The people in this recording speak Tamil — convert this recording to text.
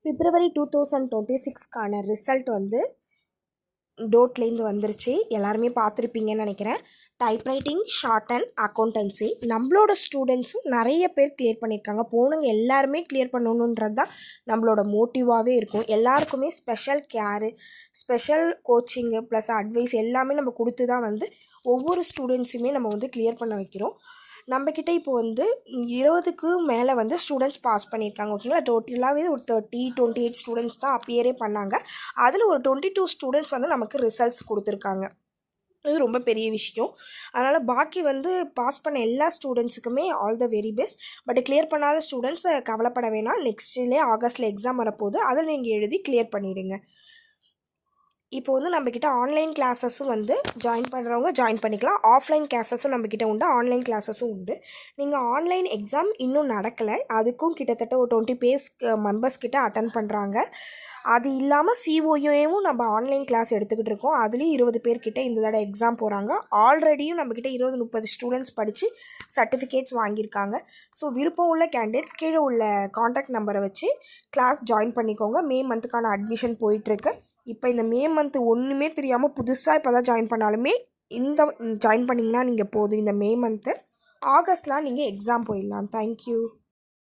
பிப்ரவரி 2026க்கான ரிசல்ட் வந்து டோட்லேருந்து வந்துருச்சு. எல்லாருமே பார்த்துருப்பீங்கன்னு நினைக்கிறேன். டைப்ரைட்டிங், ஷார்ட் அண்ட் அக்கௌண்டன்சி நம்மளோட ஸ்டூடெண்ட்ஸும் நிறைய பேர் கிளியர் பண்ணியிருக்காங்க. போனவங்க எல்லாருமே கிளியர் பண்ணணுன்றது தான் நம்மளோட மோட்டிவாகவே இருக்கும். எல்லாருக்குமே ஸ்பெஷல் கேரு, ஸ்பெஷல் கோச்சிங்கு ப்ளஸ் அட்வைஸ் எல்லாமே நம்ம கொடுத்து தான் வந்து ஒவ்வொரு ஸ்டூடெண்ட்ஸுமே நம்ம வந்து கிளியர் பண்ண வைக்கிறோம். நம்மக்கிட்ட இப்போ வந்து 20க்கு மேலே வந்து ஸ்டூடெண்ட்ஸ் பாஸ் பண்ணியிருக்காங்க. ஓகேங்களா, டோட்டலாகவே ஒரு 28 ஸ்டூடெண்ட்ஸ் தான் அப்பியரே பண்ணாங்க. அதில் ஒரு 22 ஸ்டூடெண்ட்ஸ் வந்து நமக்கு ரிசல்ட்ஸ் கொடுத்துருக்காங்க. இது ரொம்ப பெரிய விஷயம். அதனால் பாக்கி வந்து பாஸ் பண்ண எல்லா ஸ்டூடெண்ட்ஸுக்குமே all the very best. But clear பண்ணாத ஸ்டூடெண்ட்ஸ் கவலைப்பட வேணாம். நெக்ஸ்ட்லேயே ஆகஸ்ட்டில் எக்ஸாம் வரப்போகுது, அதை நீங்கள் எழுதி கிளியர் பண்ணிவிடுங்க. இப்போ வந்து நம்மக்கிட்ட ஆன்லைன் கிளாஸஸும் வந்து ஜாயின் பண்ணுறவங்க ஜாயின் பண்ணிக்கலாம். ஆஃப்லைன் கிளாஸஸும் நம்மக்கிட்ட உண்டு, ஆன்லைன் கிளாஸஸும் உண்டு. நீங்கள் ஆன்லைன் எக்ஸாம் இன்னும் நடக்கலை, அதுக்கும் கிட்டத்தட்ட ஒரு 20 மெம்பர்ஸ் கிட்ட அட்டன் பண்ணுறாங்க. அது இல்லாமல் சிஓஏவும் நம்ம ஆன்லைன் கிளாஸ் எடுத்துக்கிட்டு இருக்கோம். அதுலேயும் 20 பேர்கிட்ட இந்த தடவை எக்ஸாம் போகிறாங்க. ஆல்ரெடியும் நம்மக்கிட்ட 20-30 ஸ்டூடெண்ட்ஸ் படித்து சர்டிஃபிகேட்ஸ் வாங்கியிருக்காங்க. ஸோ விருப்பம் உள்ள கேண்டிடேட்ஸ் கீழே உள்ள காண்டாக்ட் நம்பரை வச்சு கிளாஸ் ஜாயின் பண்ணிக்கோங்க. மே மந்த்துக்கான அட்மிஷன் போயிட்டுருக்கு. இப்போ இந்த மே மந்த்து ஒன்றுமே தெரியாமல் புதுசாக இப்போ தான் ஜாயின் பண்ணாலுமே இந்த ஜாயின் பண்ணிங்கன்னா நீங்கள் போதும். இந்த மே மந்த்து ஆகஸ்ட்லாம் நீங்கள் எக்ஸாம் போயிடலாம். தேங்க்யூ.